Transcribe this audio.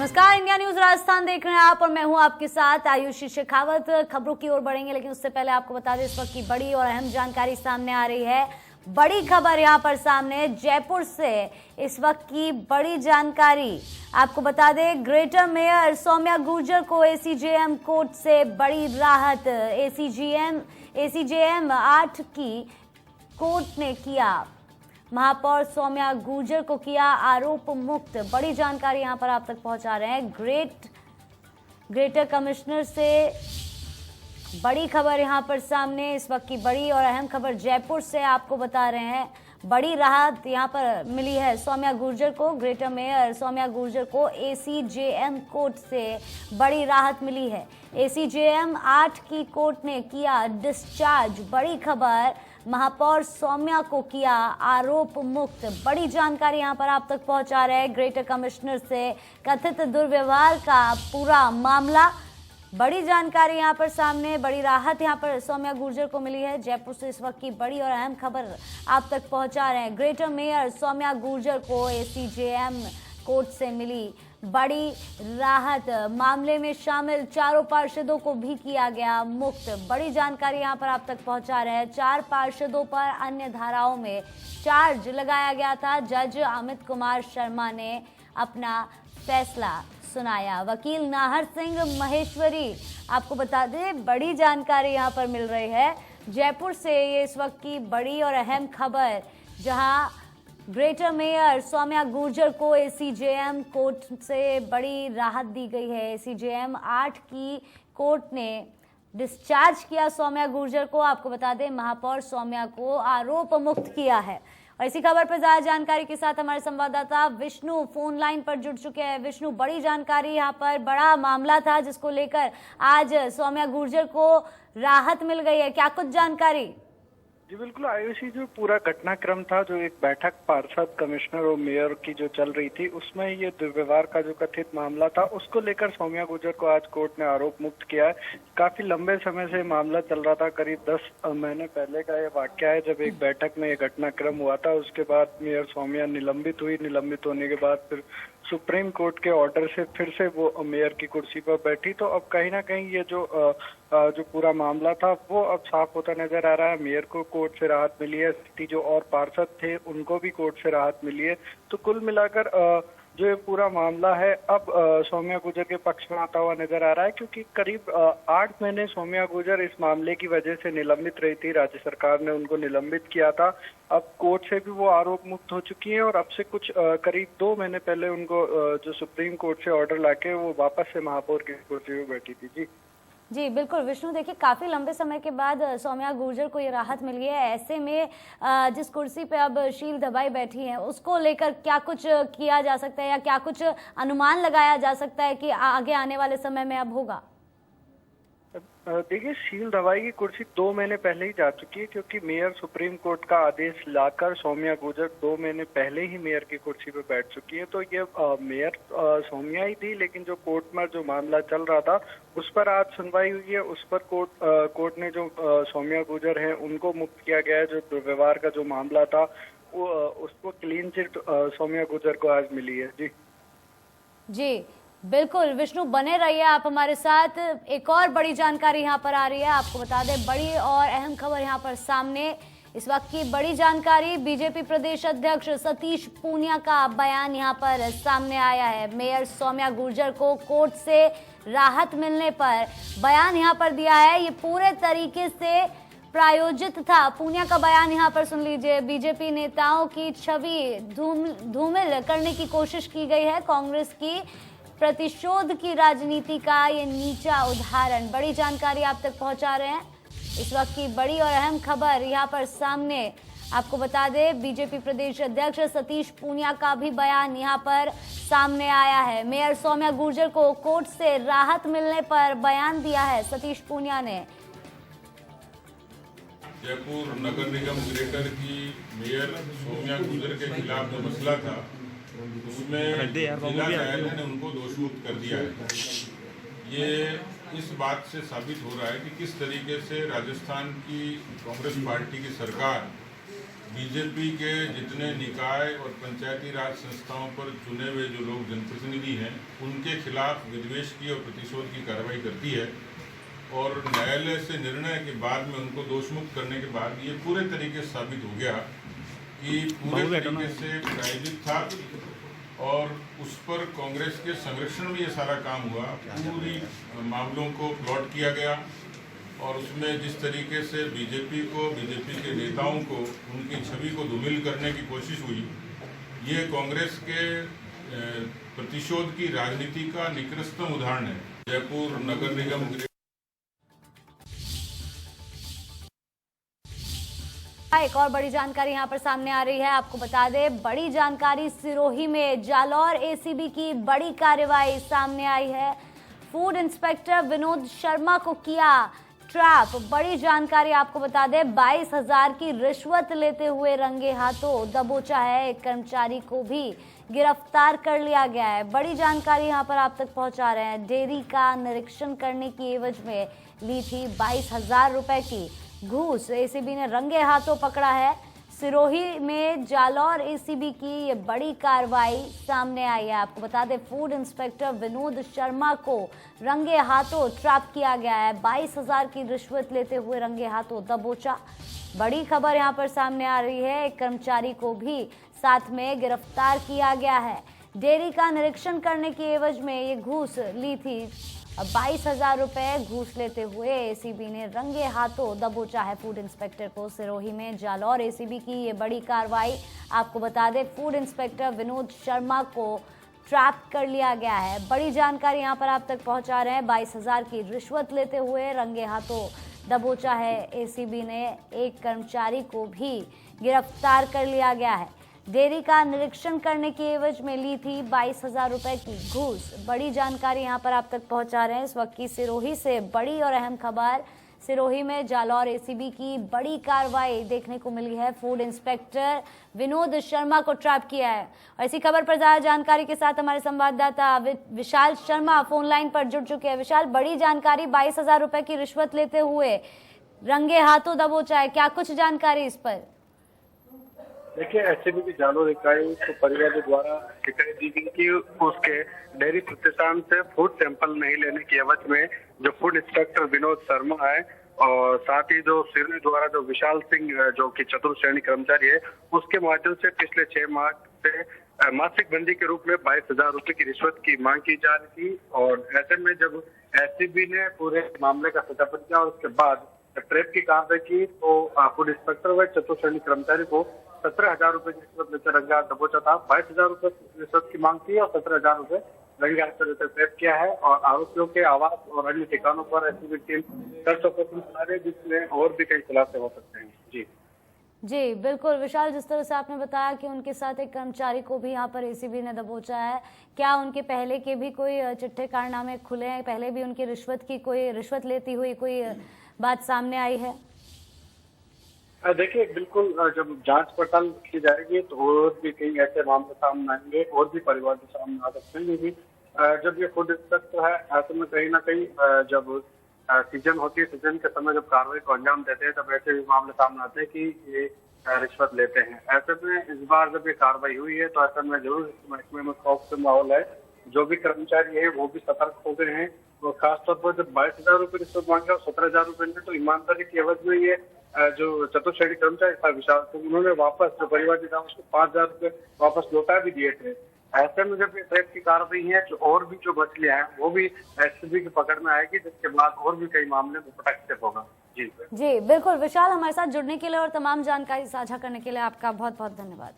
नमस्कार, India news Rajasthan देख रहे हैं आप और मैं हूं आपके साथ आयुषी शेखावत। खबरों की ओर बढ़ेंगे, लेकिन उससे पहले आपको बता दें इस वक्त की बड़ी और अहम जानकारी सामने आ रही है। बड़ी खबर यहां पर सामने जयपुर से इस वक्त की बड़ी जानकारी आपको बता दें। ग्रेटर मेयर सौम्या गुर्जर को एसीजेएम कोर्ट से बड़ी राहत। एसीजेएम 8 की कोर्ट ने किया महापौर सौम्या गुर्जर को किया आरोप मुक्त। बड़ी जानकारी यहां पर आप तक पहुंचा रहे हैं। ग्रेटर कमिश्नर से बड़ी खबर यहां पर सामने इस वक्त की बड़ी और अहम खबर जयपुर से आपको बता रहे हैं। बड़ी राहत यहां पर मिली है सौम्या गुर्जर को। ग्रेटर मेयर सौम्या गुर्जर को एसीजेएम कोर्ट से बड़ी राहत मिली है। एसीजेएम 8 की कोर्ट ने किया डिस्चार्ज। बड़ी खबर, महापौर सौम्या को किया आरोप मुक्त। बड़ी जानकारी यहां पर आप तक पहुंचा रहे हैं। ग्रेटर कमिश्नर से कथित दुर्व्यवहार का पूरा मामला। बड़ी जानकारी यहां पर सामने, बड़ी राहत यहां पर सौम्या गुर्जर को मिली है। जयपुर से इस वक्त की बड़ी और अहम खबर आप तक पहुंचा रहे हैं। ग्रेटर मेयर सौम्या गुर्जर को एसीजेएम कोर्ट से मिली बड़ी राहत। मामले में शामिल 4 पार्षदों को भी किया गया मुक्त। बड़ी जानकारी यहां पर आप तक पहुंचा रहे हैं। 4 पार्षदों पर अन्य धाराओं में चार्ज लगाया गया था। जज अमित कुमार शर्मा ने अपना फैसला सुनाया। वकील नाहर सिंह महेश्वरी, आपको बता दें बड़ी जानकारी यहां पर मिल रही है जयपुर से। ये इस वक्त की बड़ी और अहम खबर, जहां ग्रेटर मेयर सौम्या गुर्जर को एसीजेएम कोर्ट से बड़ी राहत दी गई है। एसीजेएम 8 की कोर्ट ने डिस्चार्ज किया सौम्या गुर्जर को। आपको बता दें महापौर सौम्या को आरोप मुक्त किया है। और इसी खबर पर ज्यादा जानकारी के साथ हमारे संवाददाता विष्णु फोन लाइन पर जुड़ चुके हैं। विष्णु, बड़ी जानकारी, यहाँ पर बड़ा मामला था जिसको लेकर आज सौम्या गुर्जर को राहत मिल गई है, क्या कुछ जानकारी? जी बिल्कुल आयुषी, जो पूरा घटनाक्रम था, जो एक बैठक पार्षद, कमिश्नर और मेयर की जो चल रही थी, उसमें ये दुर्व्यवहार का जो कथित मामला था, उसको लेकर सौम्या गुर्जर को आज कोर्ट ने आरोप मुक्त किया है। काफी लंबे समय से मामला चल रहा था, करीब 10 महीने पहले का ये वाकया है, जब एक बैठक में ये घटनाक्रम हुआ था। उसके बाद मेयर सौम्या निलंबित हुई। निलंबित होने के बाद फिर सुप्रीम कोर्ट के ऑर्डर से फिर से वो मेयर की कुर्सी पर बैठी। तो अब कहीं ना कहीं ये जो पूरा मामला था वो अब साफ होता नजर आ रहा है। मेयर को कोर्ट से राहत मिली है, जो और पार्षद थे उनको भी कोर्ट से राहत मिली है। तो कुल मिलाकर जो ये पूरा मामला है अब सौम्या गुर्जर के पक्ष में आता हुआ नजर आ रहा है, क्योंकि करीब 8 महीने सौम्या गुर्जर इस मामले की वजह से निलंबित रही थी। राज्य सरकार ने उनको निलंबित किया था। अब कोर्ट से भी वो आरोप मुक्त हो चुकी है और अब से कुछ करीब 2 महीने पहले उनको जो सुप्रीम कोर्ट से ऑर्डर लाके वो वापस से महापौर की कुर्सी पर बैठी थी। जी बिल्कुल विष्णु, देखिए काफ़ी लंबे समय के बाद सौम्या गुर्जर को ये राहत मिली है। ऐसे में जिस कुर्सी पे अब शील दबाई बैठी हैं, उसको लेकर क्या कुछ किया जा सकता है या क्या कुछ अनुमान लगाया जा सकता है कि आगे आने वाले समय में अब होगा? देखिए, शील दवाई की कुर्सी 2 महीने पहले ही जा चुकी है, क्योंकि मेयर सुप्रीम कोर्ट का आदेश लाकर सौम्या गुर्जर 2 महीने पहले ही मेयर की कुर्सी पर बैठ चुकी है। तो ये मेयर सौम्या ही थी, लेकिन जो कोर्ट में जो मामला चल रहा था उस पर आज सुनवाई हुई है। उस पर कोर्ट ने जो सौम्या गुर्जर है उनको मुक्त किया गया है। जो दुर्व्यवहार का जो मामला था वो उसको क्लीन चिट सौम्या गुर्जर को आज मिली है। जी बिल्कुल विष्णु, बने रहिए आप हमारे साथ। एक और बड़ी जानकारी यहाँ पर आ रही है, आपको बता दें बड़ी और अहम खबर यहाँ पर सामने इस वक्त की बड़ी जानकारी। बीजेपी प्रदेश अध्यक्ष सतीश पूनिया का बयान यहाँ पर सामने आया है। मेयर सौम्या गुर्जर को कोर्ट से राहत मिलने पर बयान यहाँ पर दिया है। ये पूरे तरीके से प्रायोजित था। पूनिया का बयान यहाँ पर सुन लीजिए। बीजेपी नेताओं की छवि धूमिल करने की कोशिश की गई है। कांग्रेस की प्रतिशोध की राजनीति का ये नीचा उदाहरण। बड़ी जानकारी आप तक पहुंचा रहे हैं। इस वक्त की बड़ी और अहम खबर यहाँ पर सामने, आपको बता दें बीजेपी प्रदेश अध्यक्ष सतीश पूनिया का भी बयान यहाँ पर सामने आया है। मेयर सौम्या गुर्जर को कोर्ट से राहत मिलने पर बयान दिया है सतीश पूनिया ने। जयपुर नगर निगम ग्रेटर की मेयर सौम्या गुर्जर के खिलाफ जो मसला था उसमें जिला न्यायालय ने उनको दोषमुक्त कर दिया है। ये इस बात से साबित हो रहा है कि किस तरीके से राजस्थान की कांग्रेस पार्टी की सरकार बीजेपी के जितने निकाय और पंचायती राज संस्थाओं पर चुने हुए जो लोग जनप्रतिनिधि हैं उनके खिलाफ विद्वेष की और प्रतिशोध की कार्रवाई करती है। और न्यायालय से निर्णय के बाद में उनको दोषमुक्त करने के बाद ये पूरे तरीके से साबित हो गया कि पूरे तरीके से प्रायोजित था और उस पर कांग्रेस के संरक्षण में ये सारा काम हुआ। पूरी मामलों को प्लॉट किया गया और उसमें जिस तरीके से बीजेपी के नेताओं को उनकी छवि को धूमिल करने की कोशिश हुई, ये कांग्रेस के प्रतिशोध की राजनीति का निकृष्टतम उदाहरण है। जयपुर नगर निगम एक और बड़ी जानकारी यहां पर सामने आ रही है। आपको बता दें, बड़ी जानकारी सिरोही में जालौर एसीबी की बड़ी कार्रवाई सामने आई है। फूड इंस्पेक्टर विनोद शर्मा को किया ट्रैप। बड़ी जानकारी आपको बता दें, 22,000 की रिश्वत लेते हुए रंगे हाथों दबोचा है। एक कर्मचारी को भी गिरफ्तार कर लिया गया है। बड़ी जानकारी यहां पर आप तक पहुंचा रहे हैं। डेयरी का निरीक्षण करने की एवज में ली थी 22,000 रुपए की घूस। एसीबी ने रंगे हाथों पकड़ा है। सिरोही में जालौर एसीबी की ये बड़ी कार्रवाई सामने आई है। आपको बता दें, फूड इंस्पेक्टर विनोद शर्मा को रंगे हाथों ट्रैप किया गया है। 22,000 की रिश्वत लेते हुए रंगे हाथों दबोचा। बड़ी खबर यहां पर सामने आ रही है। एक कर्मचारी को भी साथ में गिरफ्तार किया गया है। डेयरी का निरीक्षण करने की एवज में ये घूस ली थी। 22,000 रुपए घूस लेते हुए एसीबी ने रंगे हाथों दबोचा है फूड इंस्पेक्टर को। सिरोही में जालौर एसीबी की ये बड़ी कार्रवाई। आपको बता दें, फूड इंस्पेक्टर विनोद शर्मा को ट्रैप कर लिया गया है। बड़ी जानकारी यहां पर आप तक पहुंचा रहे हैं। 22,000 की रिश्वत लेते हुए रंगे हाथों दबोचा है एसीबी ने। एक कर्मचारी को भी गिरफ्तार कर लिया गया है। डेयरी का निरीक्षण करने की एवज में ली थी 22,000 रुपए की घूस। बड़ी जानकारी यहां पर आप तक पहुंचा रहे हैं इस वक्त की सिरोही से बड़ी और अहम खबर। सिरोही में जालौर एसीबी की बड़ी कार्रवाई देखने को मिली है। फूड इंस्पेक्टर विनोद शर्मा को ट्रैप किया है। और इसी खबर पर ज्यादा जानकारी के साथ हमारे संवाददाता विशाल शर्मा फोन लाइन पर जुड़ चुके हैं। विशाल, बड़ी जानकारी, 22,000 रुपए की रिश्वत लेते हुए रंगे हाथों दबोचा है, क्या कुछ जानकारी इस पर? देखिए, एससीबी की जालौर इकाई को परिवार द्वारा शिकायत दी गई कि उसके डेयरी प्रतिष्ठान से फूड सैंपल नहीं लेने की एवज में जो फूड इंस्पेक्टर विनोद शर्मा है और साथ ही जो सिरोही द्वारा जो विशाल सिंह जो कि चतुर्थ श्रेणी कर्मचारी है, उसके माध्यम से पिछले 6 माह से मासिक बंदी के रूप में 22,000 रुपए की रिश्वत की मांग की जा रही थी। और ऐसे में जब एससीबी ने पूरे मामले का सत्यापन किया और उसके बाद ट्रैप की कार्रवाई की तो फूड इंस्पेक्टर व चतुर्थ श्रेणी कर्मचारी को 17,000 रुपए की रिश्वत लेकर रंगे हाथ दबोचा था। 22,000 रुपए रिश्वत की मांग की और 17,000 रुपए रंगे हाथ से ट्रैप किया है। और आरोपियों के आवास और अन्य ठिकानों पर एससीबी टीम सर्च ऑपरेशन चला रही है, जिसमें और भी कई खुलासे हो सकते हैं। जी बिल्कुल विशाल, जिस तरह से आपने बताया कि उनके साथ एक कर्मचारी को भी यहाँ पर एसीबी ने दबोचा है, क्या उनके पहले के भी कोई चिट्ठे कारनामे खुले हैं? पहले भी उनकी रिश्वत लेती हुई कोई बात सामने आई है? देखिए, बिल्कुल जब जांच पड़ताल की जाएगी तो और भी कई ऐसे मामले सामने आएंगे और भी परिवार के सामने आ सकते हैं। क्योंकि जब ये फूड इंस्पेक्टर है, ऐसे में कहीं ना कहीं जब सीजन होती है, सीजन के समय जब कार्रवाई को अंजाम देते हैं तब ऐसे भी मामले सामने आते हैं कि ये रिश्वत लेते हैं। ऐसे में इस बार जब ये कार्रवाई हुई है तो ऐसे में जरूर महकमे में खौफ का माहौल है। जो भी कर्मचारी है वो भी सतर्क हो गए हैं। और खासतौर पर जब 22,000 रुपए रिश्वत मांगे और 17,000 रुपए तो ईमानदारी की एवज में ये जो चतुर्थ श्रेणी कर्मचारी था विशाल, तो उन्होंने वापस जो परिवार के था उसको 5,000 रुपए वापस लौटा भी दिए थे। ऐसे में जब ये ट्रैप की कार्रवाई है तो और भी जो मछलियां हैं वो भी एससीबी की पकड़ में आएगी, जिसके बाद और भी कई मामले में प्रोटेक्टिव होगा। जी बिल्कुल विशाल, हमारे साथ जुड़ने के लिए और तमाम जानकारी साझा करने के लिए आपका बहुत बहुत धन्यवाद।